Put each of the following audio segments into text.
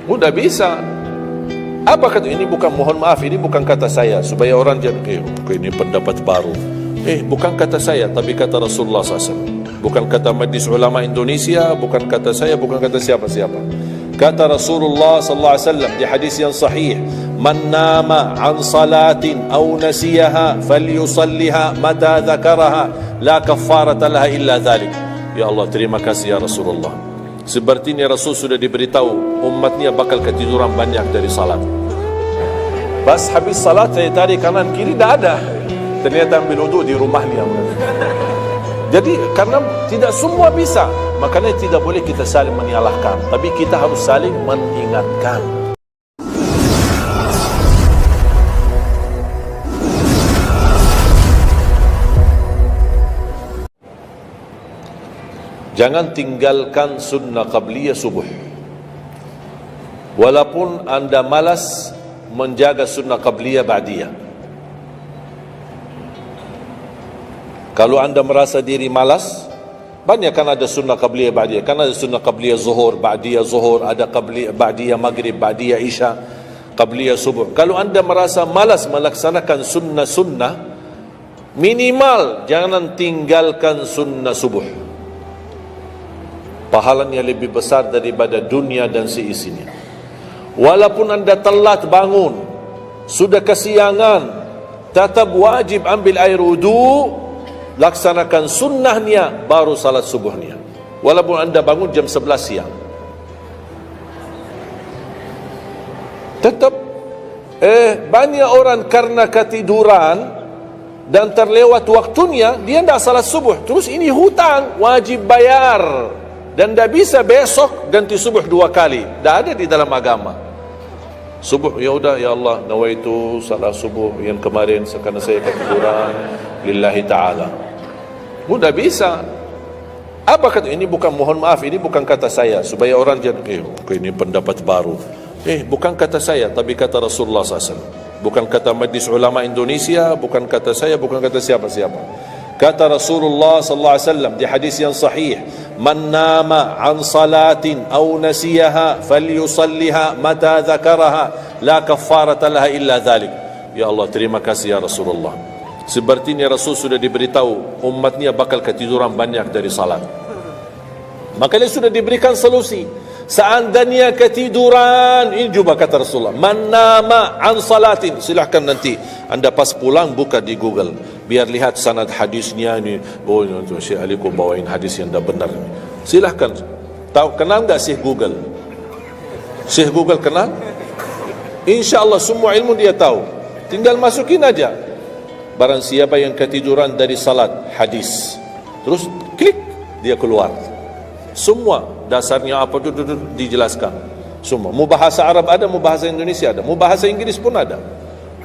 Mudah bisa. Apa kata ini? Bukan, mohon maaf, ini bukan kata saya, supaya orang jangan ini pendapat baru. Bukan kata saya, tapi kata Rasulullah SAW. Bukan kata Majlis Ulama Indonesia, bukan kata saya, bukan kata siapa-siapa. Kata Rasulullah SAW di hadis yang sahih, man nama an salatin aw nasiyaha falyusalliha mata dzakaraha la kaffarata laha illa dzalik. Ya Allah, terima kasih ya Rasulullah. Sepertinya Rasul sudah diberitahu umatnya bakal ketiduran banyak dari salat. Pas habis salat saya tarik kanan kiri, dah ada. Ternyata ambil wudu di rumahnya. Jadi karena tidak semua bisa, makanya tidak boleh kita saling menyalahkan, tapi kita harus saling mengingatkan. Jangan tinggalkan sunnah qabliyah subuh. Walaupun anda malas menjaga sunnah qabliyah ba'diyah. Kalau anda merasa diri malas, banyak kan ada sunnah qabliyah ba'diyah. Kan ada sunnah qabliyah zuhur, ba'diyah zuhur, ada qabliyah ba'diyah maghrib, ba'diyah isya, qabliyah subuh. Kalau anda merasa malas melaksanakan sunnah-sunnah, minimal jangan tinggalkan sunnah subuh. Pahalanya lebih besar daripada dunia dan seisinya. Walaupun anda telat bangun, sudah kesiangan, tetap wajib ambil air wudu, laksanakan sunnahnya, baru salat subuhnya. Walaupun anda bangun jam 11 siang, tetap banyak orang karena ketiduran dan terlewat waktunya, dia tidak salat subuh. Terus ini hutang, wajib bayar. Dan tidak bisa besok ganti subuh 2 kali. Tidak ada di dalam agama. Subuh, ya udah, ya Allah, nawaitu salat subuh yang kemarin karena saya ketiduran lillahi ta'ala. Mudah bisa. Apa kata ini? Bukan, mohon maaf, ini bukan kata saya, supaya orang jangan ini pendapat baru. Bukan kata saya, tapi kata Rasulullah SAW. Bukan kata Majlis Ulama Indonesia, bukan kata saya, bukan kata siapa-siapa. Kata Rasulullah SAW di hadis yang sahih, man nama an salatin aw nasiyaha falyusalliha mata dzakaraha la kaffarata laha illa dzalik. Ya Allah, terima kasih ya Rasulullah. Sepertinya Rasul sudah diberitahu umatnya bakal ketiduran banyak dari salat. Makanya sudah diberikan solusi. Seandainya ketiduran, ini juga kata Rasulullah, man nama an salatin, silahkan nanti anda pas pulang buka di Google, biar lihat sanad hadisnya ini. Oh, Syekh Ali kau bawain hadis yang dah benar ini. Silahkan. Tahu, kenal enggak Syekh Google? Syekh Google kenal? InsyaAllah semua ilmu dia tahu. Tinggal masukin aja, barang siapa yang ketiduran dari salat, hadis. Terus klik, dia keluar. Semua dasarnya apa dijelaskan. Semua. Mau bahasa Arab ada, mau bahasa Indonesia ada, mau bahasa Inggris pun ada.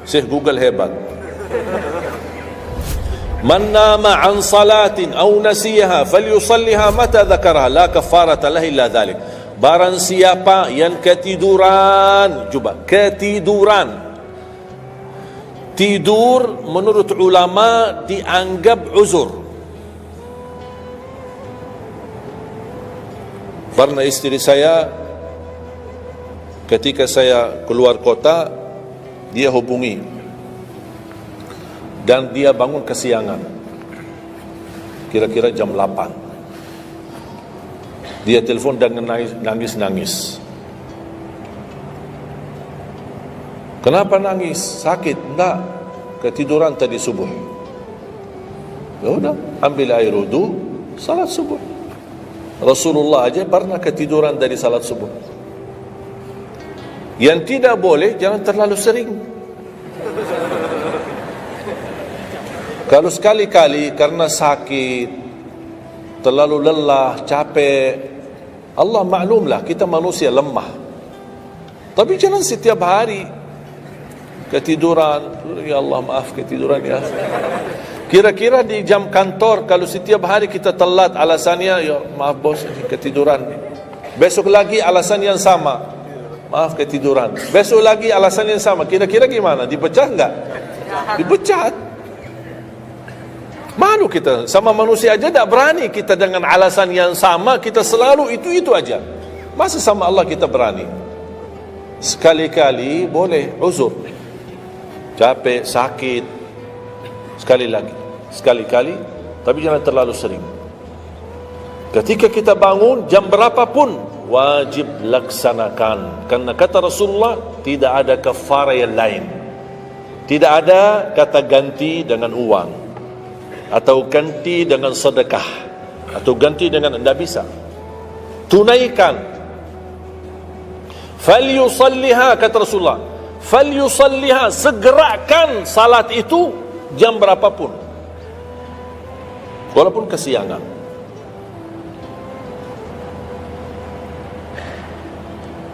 Syekh Google hebat. Man nama an salatin aw nasiyaha falyusalliha mata dzakaraha la kaffarata lahu illa dzalik. Barang siapa yang ketiduran, coba ketiduran. Tidur menurut ulama dianggap uzur. Pernah istri saya ketika saya keluar kota, dia hubungi dan dia bangun kesiangan, kira-kira jam 8. Dia telepon dan nangis. Kenapa nangis? Sakit? Enggak, ketiduran tadi subuh. Ya udah, ambil air wudu, salat subuh. Rasulullah aja pernah ketiduran dari salat subuh. Yang tidak boleh, jangan terlalu sering. Kalau sekali-kali karena sakit, terlalu lelah, capek, Allah maklumlah kita manusia lemah. Tapi jangan setiap hari ketiduran. Ya Allah, maaf ketiduran ya. Kira-kira di jam kantor, kalau setiap hari kita telat, alasannya, ya maaf bos, ketiduran. Besok lagi alasan yang sama, maaf ketiduran. Besok lagi alasan yang sama. Kira-kira gimana? Dipecat enggak? Dipecat. Malu kita, sama manusia aja tak berani kita dengan alasan yang sama, kita selalu itu aja. Masa sama Allah kita berani? Sekali-kali boleh uzur, capek, sakit, sekali lagi, sekali-kali, tapi jangan terlalu sering. Ketika kita bangun jam berapapun wajib laksanakan, karena kata Rasulullah tidak ada kafarah yang lain, tidak ada kata ganti dengan uang atau ganti dengan sedekah atau ganti dengan, tidak bisa. Tunaikan. Falyusalliha, kata Rasulullah, falyusalliha, segerakan salat itu jam berapapun, walaupun kesiangan.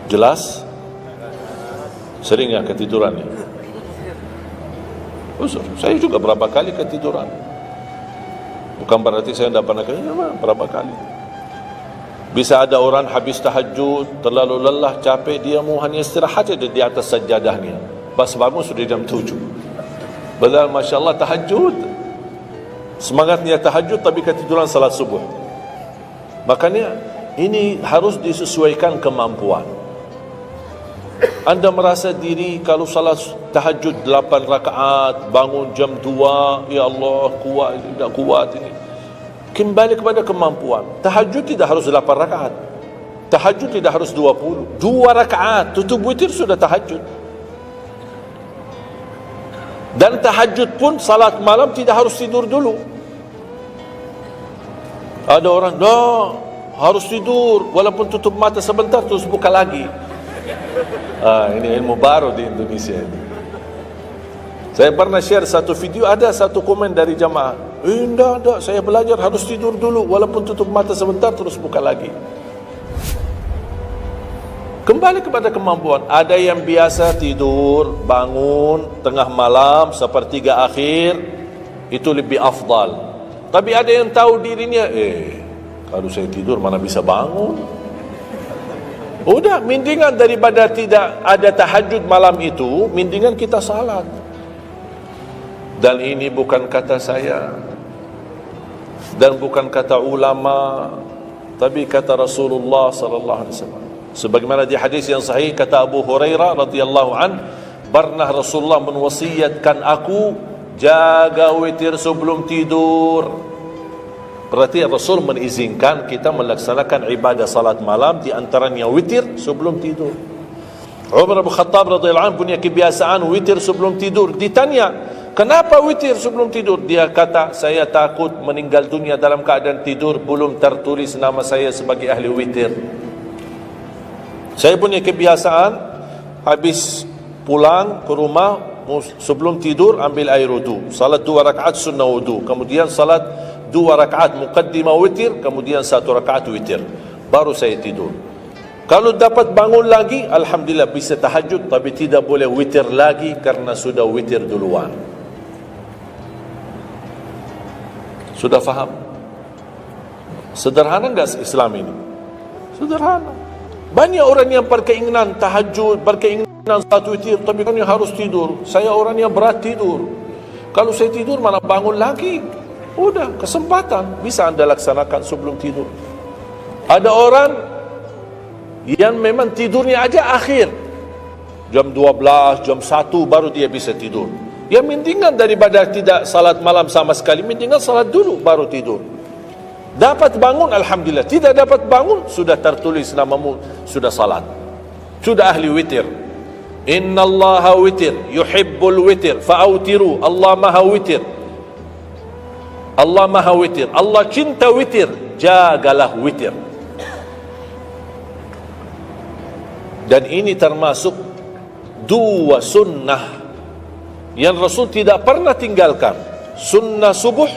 Jelas? Sering ya ketiduran ya? Saya juga berapa kali ketiduran. Bukan berarti saya tidak pernah ketiduran, berapa kali. Bisa ada orang habis tahajud, terlalu lelah, capek, dia mau hanya istirahat saja di atas sajadahnya. Pas bangun sudah jam 7. Padahal Masya Allah tahajud, semangatnya tahajud, tapi ketiduran salat subuh. Makanya ini harus disesuaikan kemampuan. Anda merasa diri kalau salat tahajud 8 rakaat, bangun jam 2, ya Allah kuat, tidak kuat ini. Kembali kepada kemampuan. Tahajud tidak harus 8 rakaat. Tahajud tidak harus 20. 2 rakaat, tutup witir sudah tahajud. Dan tahajud pun salat malam tidak harus tidur dulu. Ada orang, harus tidur, walaupun tutup mata sebentar terus buka lagi. Ini ilmu baru di Indonesia ini. Saya pernah share satu video, ada satu komen dari jamaah, tidak, saya belajar harus tidur dulu, walaupun tutup mata sebentar terus buka lagi. Kembali kepada kemampuan. Ada yang biasa tidur, bangun tengah malam, sepertiga akhir, itu lebih afdal. Tapi ada yang tahu dirinya, kalau saya tidur mana bisa bangun. Udah, mendingan daripada tidak ada tahajud malam itu, mendingan kita salat. Dan ini bukan kata saya, dan bukan kata ulama, tapi kata Rasulullah sallallahu alaihi wasallam. Sebagaimana di hadis yang sahih kata Abu Hurairah radhiyallahu an, pernah Rasulullah menwasiatkan aku jaga witir sebelum tidur. Berarti Rasul mengizinkan kita melaksanakan ibadah salat malam, di antaranya witir sebelum tidur. Umar bin Khattab radhiyallahu anhu punya kebiasaan witir sebelum tidur. Ditanya, kenapa witir sebelum tidur? Dia kata, saya takut meninggal dunia dalam keadaan tidur, belum tertulis nama saya sebagai ahli witir. Saya punya kebiasaan, habis pulang ke rumah, sebelum tidur ambil air wudu, salat 2 rakaat sunnah wudu, kemudian salat 2 rakaat muqaddimah witir, kemudian 1 rakaat witir, baru saya tidur. Kalau dapat bangun lagi, alhamdulillah bisa tahajud, tapi tidak boleh witir lagi karena sudah witir duluan. Sudah faham? Sederhana enggak Islam ini? Sederhana. Banyak orang yang berkeinginan tahajud, berkeinginan salat witir, tapi kan yang harus tidur. Saya orang yang berat tidur. Kalau saya tidur mana bangun lagi? Udah, kesempatan bisa anda laksanakan sebelum tidur. Ada orang yang memang tidurnya aja akhir, jam 12, jam 1 baru dia bisa tidur. Ya mendingan daripada tidak salat malam sama sekali, mendingan salat dulu baru tidur. Dapat bangun alhamdulillah, tidak dapat bangun sudah tertulis namamu sudah salat, sudah ahli witir. Innallaha witir yuhibbul witir fa'autiru. Allah maha witir, Allah maha witir, Allah cinta witir, jagalah witir. Dan ini termasuk 2 sunnah yang Rasul tidak pernah tinggalkan, sunnah subuh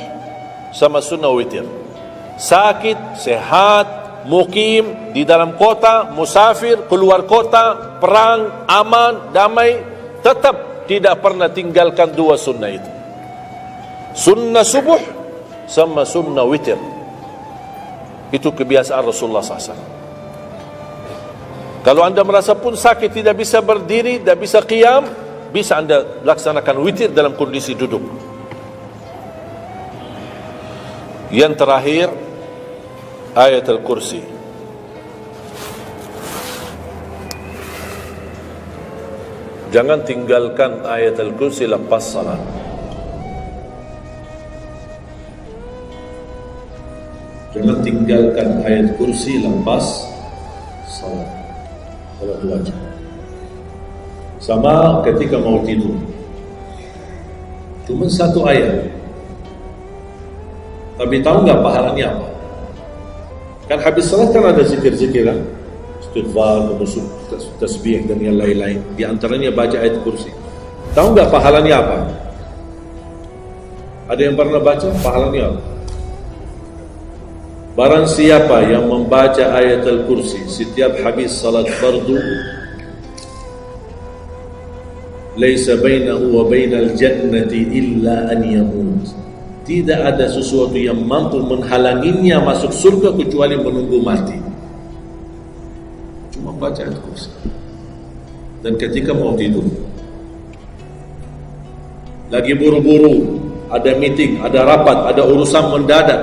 sama sunnah witir. Sakit, sehat, mukim, di dalam kota, musafir, keluar kota, perang, aman, damai, tetap tidak pernah tinggalkan 2 sunnah itu, sunnah subuh sama sunnah witir. Itu kebiasaan Rasulullah SAW. Kalau anda merasa pun sakit, tidak bisa berdiri, tidak bisa qiyam, bisa anda laksanakan witir dalam kondisi duduk. Yang terakhir, ayat Al-Kursi. Jangan tinggalkan ayat al-kursi lepas salat. Jangan tinggalkan ayat kursi lepas salat. Salat wajib. Sama ketika mau tidur. Cuma satu ayat. Tapi tahu nggak pahalanya apa? Kan habis salat kan ada zikir-zikir kan? Istighfar, tasbih dan yang lain-lain. Di antaranya baca ayat kursi. Tahu nggak pahalanya apa? Ada yang pernah baca pahalanya apa? Barang siapa yang membaca ayat al-kursi setiap habis salat fardu, laisa bainahu wa bainal jannati illa an yamut. Tidak ada sesuatu yang mampu menghalanginya masuk surga kecuali menunggu mati. Cuma baca ayat kursi. Dan ketika mau tidur, lagi buru-buru, ada meeting, ada rapat, ada urusan mendadak,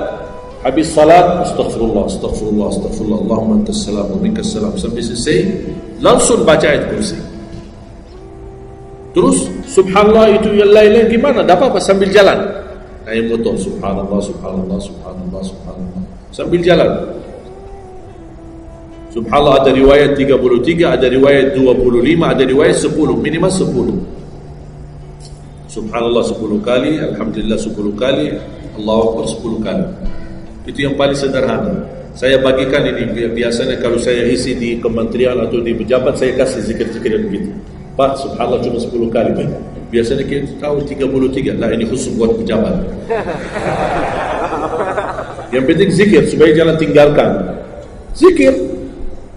habis salat, astaghfirullah, astaghfirullah, astaghfirullah, Allahumma antas salam wa minkas salam, sampai selesai, langsung baca ayat kursi. Terus subhanallah itu yang lain-lain gimana? Dapat apa? Sambil jalan naik motor, subhanallah, subhanallah, subhanallah, subhanallah, sambil jalan. Subhanallah ada riwayat 33, ada riwayat 25, ada riwayat 10, minimal 10. Subhanallah 10 kali, alhamdulillah 10 kali, Allahu Akbar 10 kali. Itu yang paling sederhana. Saya bagikan ini, biasanya kalau saya isi di kementerian atau di pejabat, saya kasih zikir-zikir begitu. Pak, subhanallah cuma 10 kali. Biasanya kita tahu 33. Nah, ini khusus buat pejabat. Yang penting zikir, supaya jangan tinggalkan. Zikir.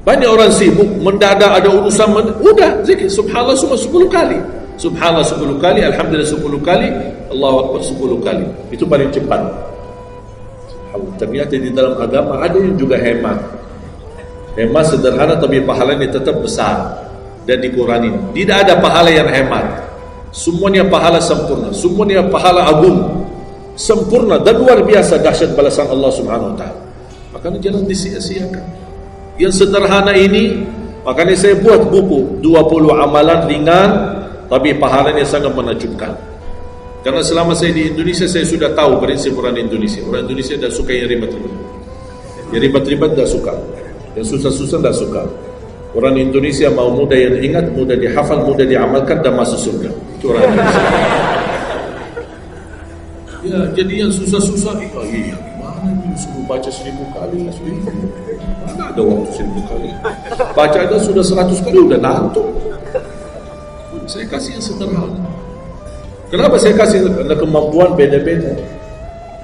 Banyak orang sibuk, mendadak ada urusan, udah zikir. Subhanallah cuma 10 kali. Subhanallah 10 kali, alhamdulillah 10 kali, Allahu Akbar 10 kali. Itu paling cepat. Ternyata di dalam agama ada yang juga hemat. Hemat sederhana tapi pahalanya tetap besar dan dikurangi. Tidak ada pahala yang hemat. Semuanya pahala sempurna, semuanya pahala agung, sempurna dan luar biasa dahsyat balasan Allah Subhanahu wa taala. Makanya jangan disia-siakan. Yang sederhana ini, makanya saya buat buku 20 amalan ringan tapi pahalanya sangat menakjubkan. Karena selama saya di Indonesia, saya sudah tahu prinsip orang Indonesia. Orang Indonesia tidak suka yang ribet-ribet. Yang ribet-ribet tidak suka. Yang susah-susah tidak suka. Orang Indonesia mau mudah yang ingat, mudah dihafal, mudah diamalkan, dan masuk surga. Itu orang Indonesia. Ya, jadi yang susah-susah, iya, gimana ini suruh baca 1000 kali? Mana ada waktu 1000 kali? Baca aja sudah 100 kali, udah ngantuk. Saya kasih yang sederhana. Kenapa saya kasih? Karena kemampuan beda-beda.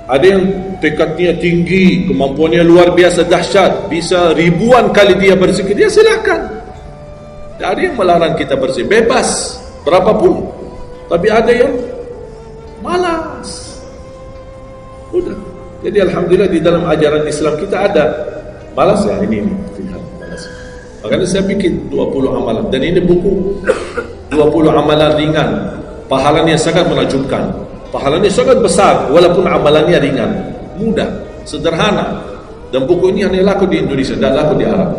Ada yang tekadnya tinggi, kemampuannya luar biasa dahsyat, bisa ribuan kali dia berzikir, dia silakan. Tidak ada yang melarang kita berzikir, bebas berapapun. Tapi ada yang malas. Udah. Jadi alhamdulillah di dalam ajaran Islam kita ada malas ya, ini malas. Makanya saya bikin 20 amalan, dan ini buku 20 amalan ringan. Pahalanya sangat menakjubkan, pahalanya sangat besar, walaupun amalannya ringan, mudah, sederhana. Dan buku ini hanya laku di Indonesia, tidak laku di Arab.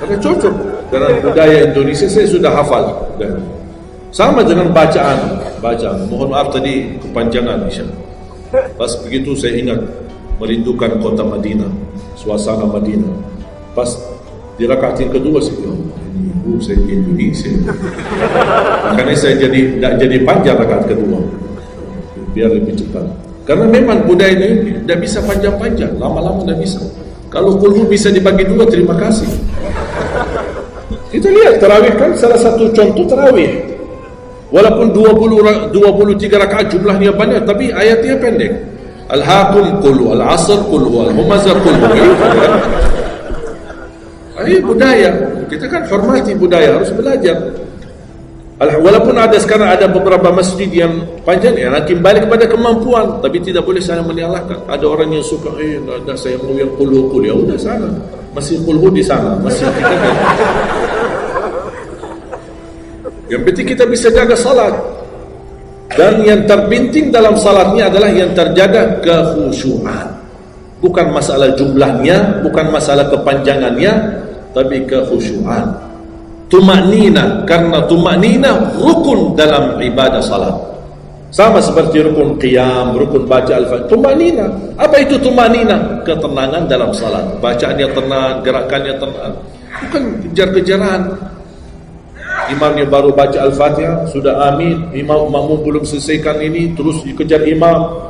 Karena cocok dengan budaya Indonesia, saya sudah hafal. Dan sama dengan bacaan. Mohon maaf tadi kepanjangan, pas begitu saya ingat merindukan kota Madinah, suasana Madinah. Pas di rakaat yang kedua saya bilang, saya di Indonesia. Makanya saya tidak jadi panjang rakaat kedua, biar lebih cepat. Karena memang budaya ini tidak bisa panjang-panjang, lama-lama tidak bisa. Kalau kulhu bisa dibagi 2, terima kasih. Kita lihat tarawih kan salah satu contoh tarawih. Walaupun 23 rakaat jumlahnya banyak, tapi ayatnya pendek. Al-Hakum kulhu, Al-Asr kulhu, Al-Humazah kulhu. Ini budaya. Kita kan hormati budaya, harus belajar. Walaupun sekarang ada beberapa masjid yang panjang, ya nanti balik kepada kemampuan, tapi tidak boleh saling menyalahkan. Ada orang yang suka, ada saya mau yang kulhu, ya udah sana, masih kulhu di sana, masih kita kan. Yang penting kita bisa jaga salat, dan yang terpenting dalam salatnya adalah yang terjaga kekhusyuan. Bukan masalah jumlahnya, bukan masalah kepanjangannya, tapi kekhusyuan. tumanina, karena tumanina rukun dalam ibadah salat. Sama seperti rukun qiyam, rukun baca al-fatihah. Tumanina, apa itu tumanina? Ketenangan dalam salat, bacaannya tenang, gerakannya tenang, bukan kejar-kejaran. Imamnya baru baca al-fatihah, sudah amin, makmum belum selesaikan ini, terus dikejar imam.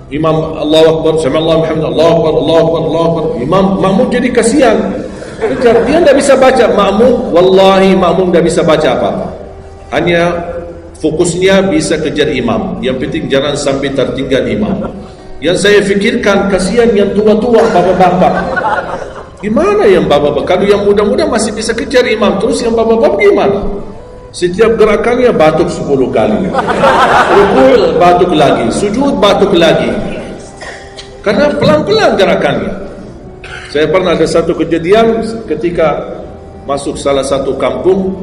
Imam Allahu Akbar, sami'allahu hamdah, Allahu Akbar, Allahu Akbar, Allahu Akbar. Makmum jadi kasihan. Kejar, dia tidak bisa baca. Makmum, wallahi makmum tidak bisa baca apa-apa. Hanya fokusnya bisa kejar imam. Yang penting jangan sampai tertinggal imam. Yang saya fikirkan, kasihan yang tua-tua, bapak-bapak. Gimana yang bapak-bapak? Kalau yang muda-muda masih bisa kejar imam, terus yang bapak-bapak gimana? Setiap gerakannya batuk 10 kali. Rukuk batuk lagi, sujud batuk lagi. Karena pelan-pelan gerakannya. Saya pernah ada satu kejadian ketika masuk salah satu kampung,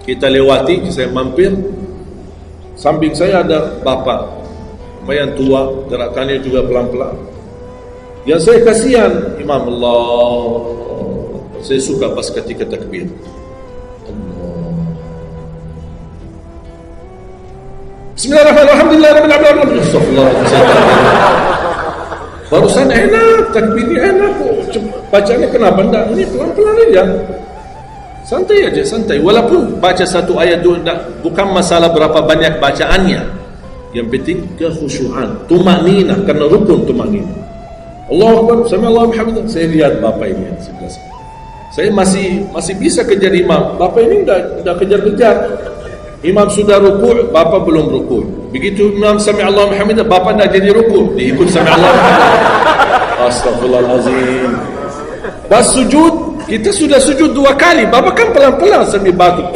kita lewati, saya mampir, samping saya ada bapak lumayan tua, gerakannya juga pelan-pelan. Yang saya kasihan, Imam Allah, saya suka pas ketika takbir, Bismillahirrahmanirrahim, alhamdulillah, barusan enak, takbirnya enak, bacanya kenapa enggak? Ini pelan-pelan aja, santai aja, santai. Walaupun baca satu ayat dua, bukan masalah berapa banyak bacaannya, yang penting kekhusyuan, tumanina, karena rukun tumanina. Allahu Akbar, sami'allahu hamdah. Saya lihat bapak ini sebelah saya masih bisa kejar imam, bapak ini enggak kejar-kejar. Imam sudah rukuk, bapak belum rukuk. Begitu imam sami'allahu hamdah, bapak dah jadi rukuk, diikut sami'allahu hamdah. Astagfirullahalazim. Pas sujud, kita sudah sujud 2 kali, bapak kan pelan-pelan sambil batuk.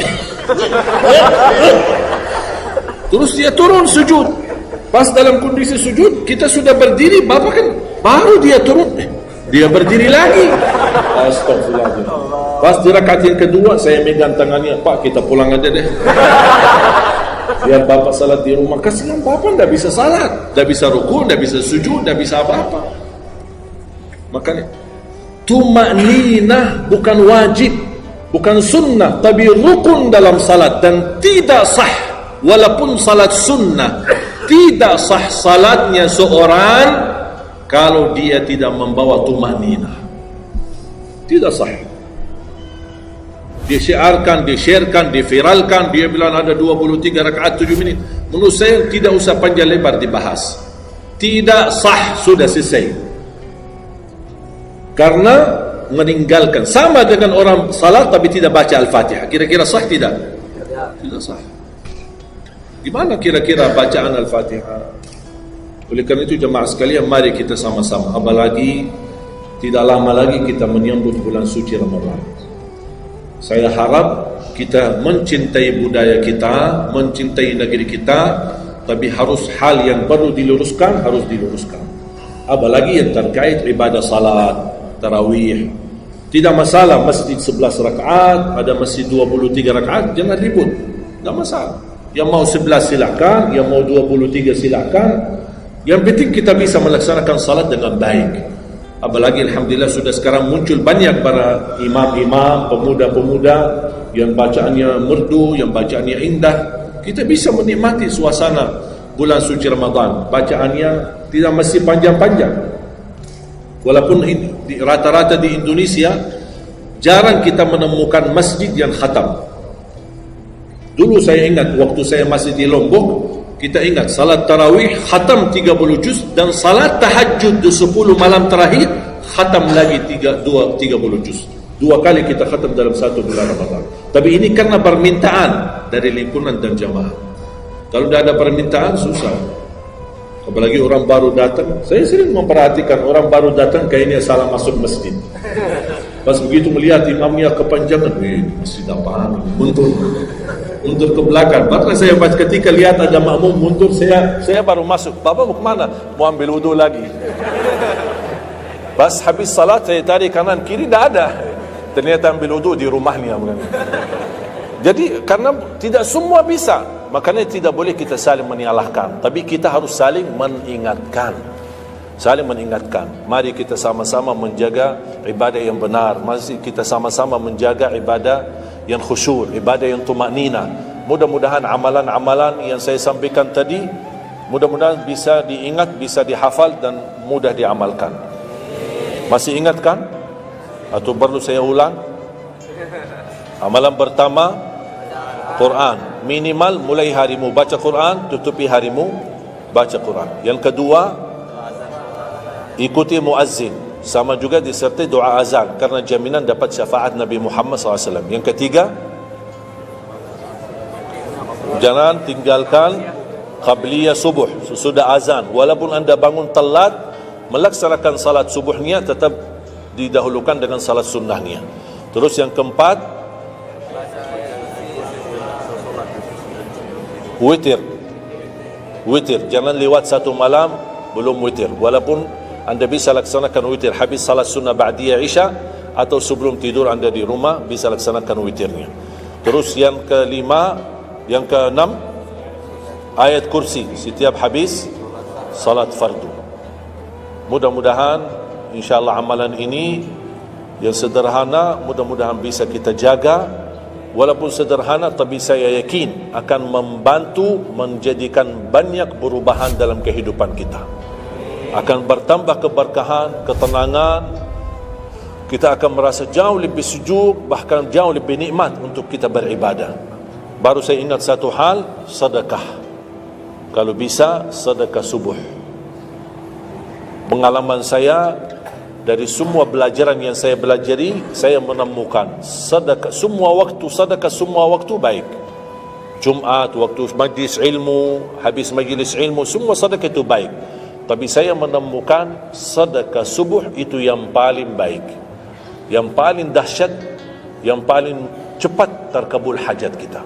Terus dia turun sujud. Pas dalam kondisi sujud, kita sudah berdiri, bapak kan baru dia turun, dia berdiri lagi. Astagfirullahaladzim. Pas di rakaat yang kedua, saya megang tangannya, Pak, kita pulang aja deh. Biar bapak salat di rumah. Kasihan bapak tidak bisa salat, tidak bisa rukuk, tidak bisa sujud, tidak bisa apa-apa. Makanya tumanina bukan wajib, bukan sunnah, tapi rukun dalam salat, dan tidak sah. Walaupun salat sunnah, tidak sah salatnya seorang kalau dia tidak membawa tumanina. Tidak sah. Disiarkan, di-sharekan, diviralkan, dia bilang ada 23 rakaat 7 menit. Menurut saya tidak usah panjang lebar dibahas. Tidak sah, sudah selesai. Karena meninggalkan, sama dengan orang salat tapi tidak baca Al-Fatihah. Kira-kira sah tidak? Tidak sah. Gimana kira-kira bacaan Al-Fatihah? Oleh karena itu jemaah sekalian, mari kita sama-sama, apalagi tidak lama lagi kita menyambut bulan suci Ramadan. Saya harap kita mencintai budaya kita, mencintai negeri kita, tapi harus hal yang perlu diluruskan, harus diluruskan. Apalagi yang terkait ibadah salat, tarawih. Tidak masalah masjid 11 rakaat, ada masjid 23 rakaat, jangan ribut. Tidak masalah. Yang mau 11 silakan, yang mau 23 silakan. Yang penting kita bisa melaksanakan salat dengan baik. Apalagi alhamdulillah sudah sekarang muncul banyak para imam-imam, pemuda-pemuda yang bacaannya merdu, yang bacaannya indah. Kita bisa menikmati suasana bulan suci Ramadan. Bacaannya tidak mesti panjang-panjang. Walaupun rata-rata di Indonesia jarang kita menemukan masjid yang khatam. Dulu saya ingat waktu saya masih di Lombok, kita ingat salat tarawih khatam 30 juz, dan salat tahajud 10 malam terakhir khatam lagi 30 juz. 2 kali kita khatam dalam 1 bulan Ramadan. Tapi ini karena permintaan dari lingkungan dan jamaah. Kalau tidak ada permintaan susah. Apalagi orang baru datang. Saya sering memperhatikan orang baru datang kayaknya salah masuk masjid. Pas begitu melihat imamnya kepanjangan, masjid apaan? Mundur ke belakang. Maka saya pas ketika lihat ada makmum mundur, saya baru masuk. Bapak mau kemana? Mau ambil wudu lagi. Pas habis salat saya tarik kanan kiri, tidak ada. Ternyata ambil wudu di rumahnya. Jadi karena tidak semua bisa, makanya tidak boleh kita saling menyalahkan, tapi kita harus saling mengingatkan. Saling mengingatkan. Mari kita sama-sama menjaga ibadah yang benar. Mari kita sama-sama menjaga ibadah yang khusyuk, ibadah yang tumaknina. Mudah-mudahan amalan-amalan yang saya sampaikan tadi, mudah-mudahan bisa diingat, bisa dihafal dan mudah diamalkan. Masih ingat kan? Atau perlu saya ulang? Amalan pertama, Quran. Minimal mulai harimu baca Quran, tutupi harimu baca Quran. Yang kedua, ikuti muazzin. Sama juga disertai doa azan, karena jaminan dapat syafaat Nabi Muhammad SAW. Yang ketiga, jangan tinggalkan qabliyah subuh sesudah azan. Walaupun anda bangun telat, melaksanakan salat subuhnya tetap didahulukan dengan salat sunnahnya. Terus yang keempat, witir. Witir, jangan lewat satu malam belum witir. Walaupun anda bisa laksanakan witir habis salat sunnah ba'diyah isya, atau sebelum tidur anda di rumah bisa laksanakan witirnya. Terus yang kelima, yang keenam, ayat kursi setiap habis salat fardu. Mudah-mudahan insyaAllah amalan ini yang sederhana mudah-mudahan bisa kita jaga. Walaupun sederhana, tapi saya yakin akan membantu menjadikan banyak perubahan dalam kehidupan kita. Akan bertambah keberkahan, ketenangan. Kita akan merasa jauh lebih sejuk, bahkan jauh lebih nikmat untuk kita beribadah. Baru saya ingat satu hal, sedekah. Kalau bisa, sedekah subuh. Pengalaman saya dari semua pelajaran yang saya belajari, saya menemukan sedekah semua waktu baik. Jumat, waktu majlis ilmu, habis majlis ilmu, semua sedekah itu baik. Tapi saya menemukan sedekah subuh itu yang paling baik, yang paling dahsyat, yang paling cepat terkabul hajat kita.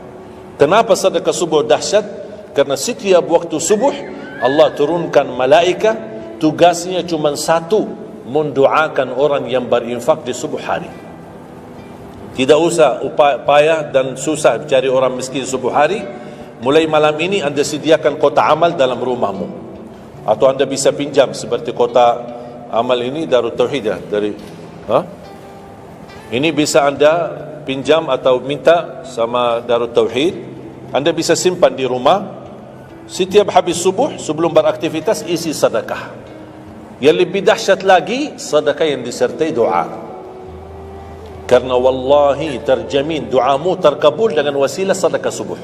Kenapa sedekah subuh dahsyat? Karena setiap waktu subuh Allah turunkan malaikat, tugasnya cuma satu, mendoakan orang yang berinfak di subuh hari. Tidak usah payah dan susah cari orang miskin subuh hari. Mulai malam ini anda sediakan kota amal dalam rumahmu, atau anda bisa pinjam seperti kota amal ini Darut Tauhid ya, ini bisa anda pinjam atau minta sama Darut Tauhid. Anda bisa simpan di rumah. Setiap habis subuh sebelum beraktivitas isi sedekah. Yang lebih dahsyat lagi, sedekah yang disertai doa. Karena wallahi terjamin doamu terkabul dengan wasilah sedekah subuh.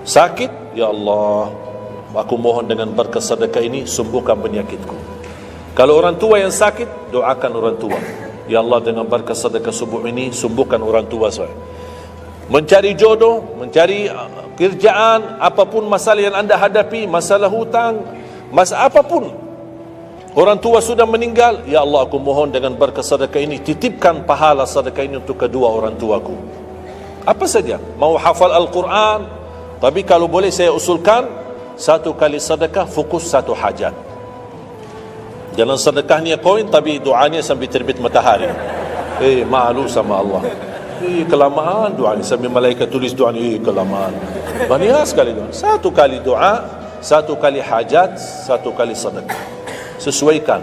Sakit, ya Allah, aku mohon dengan berkat sedekah ini sembuhkan penyakitku. Kalau orang tua yang sakit, doakan orang tua. Ya Allah, dengan berkat sedekah subuh ini sembuhkan orang tua saya. Mencari jodoh, mencari kerjaan, apapun masalah yang anda hadapi, masalah hutang, masalah apapun. Orang tua sudah meninggal, ya Allah, aku mohon dengan berkat sedekah ini titipkan pahala sedekah ini untuk kedua orang tuaku. Apa saja, mau hafal Al-Quran, tapi kalau boleh saya usulkan, satu kali sedekah fokus satu hajat. Jangan sedekahnya koin tapi doanya sambil terbit matahari. Malu sama Allah. Kelamaan doanya sambil malaikat tulis doanya, kelamaan. Banyak sekali doa. Satu kali doa, satu kali hajat, satu kali sedekah. Sesuaikan.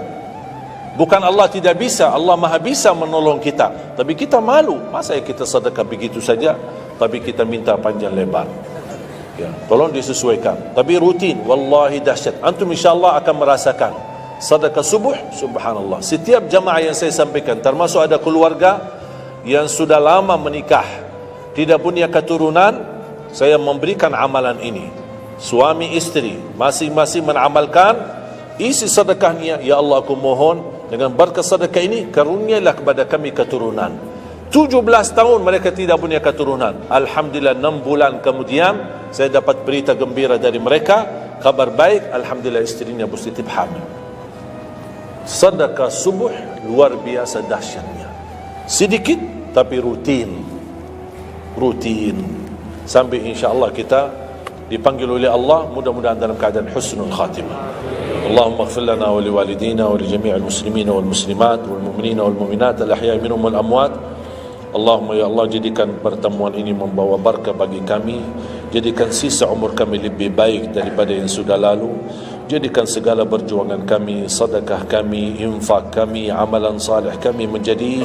Bukan Allah tidak bisa, Allah maha bisa menolong kita, tapi kita malu. Masa kita sedekah begitu saja, tapi kita minta panjang lebar. Ya, tolong disesuaikan. Tapi rutin, wallahi dahsyat. Antum insyaAllah akan merasakan sedekah subuh, subhanallah. Setiap jamaah yang saya sampaikan, termasuk ada keluarga yang sudah lama menikah, tidak punya keturunan, saya memberikan amalan ini. Suami istri masing-masing mengamalkan, isi sedekahnya, ya Allah, aku mohon dengan berkat sedekah ini karunialah kepada kami keturunan. 17 tahun mereka tidak punya keturunan. Alhamdulillah 6 bulan kemudian saya dapat berita gembira dari mereka, kabar baik, alhamdulillah istrinya positif hamil. Sedekah subuh luar biasa dahsyatnya. Sedikit tapi rutin sampai insyaAllah kita dipanggil oleh Allah, mudah-mudahan dalam keadaan husnul khatimah. Allahumma ighfir lana wa liwalidina wa li jami'il muslimina wal muslimat wal mu'minina wal mu'minat al ahya'i minhum wal amwat. Allahumma ya Allah, jadikan pertemuan ini membawa barakah bagi kami, jadikan sisa umur kami lebih baik daripada yang sudah lalu, jadikan segala perjuangan kami, sedekah kami, infak kami, amalan salih kami menjadi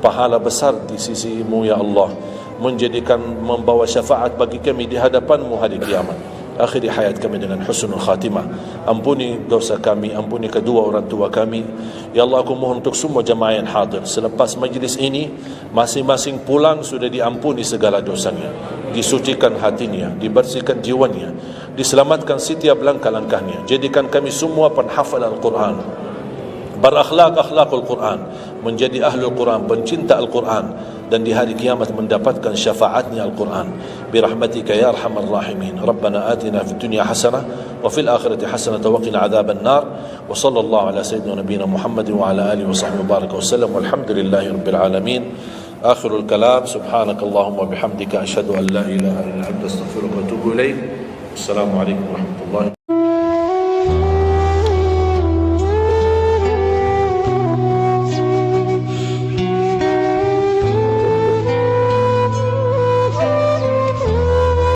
pahala besar di sisi-Mu ya Allah. membawa syafaat bagi kami di hadapan-Mu hari kiamat. Akhiri hayat kami dengan husnul khatimah. Ampuni dosa kami, ampuni kedua orang tua kami. Ya Allah, aku mohon untuk semua jemaah yang hadir, selepas majlis ini masing-masing pulang sudah diampuni segala dosanya, disucikan hatinya, dibersihkan jiwanya, diselamatkan setiap langkah-langkahnya. Jadikan kami semua penghafal Al-Quran, berakhlak-akhlakul Quran, menjadi ahlul Quran, pencinta Al-Quran, dan di hari kiamat mendapatkan syafaatnya Al-Quran. Birahmatika ya arhamar rahimin. Rabbana atina fid dunya hasanah wa fil akhirati hasanah wa qina adzaban nar. Wa sallallahu ala sayyidina nabiyina Muhammadin wa ala alihi wa sahbihi baraka wa sallam. Walhamdulillahi rabbil alamin. Akhirul kalam, subhanakallahumma bihamdika asyhadu an la ilaha illa anta astaghfiruka wa atubu ilaik. Assalamu alaikum warahmatullahi wabarakatuh.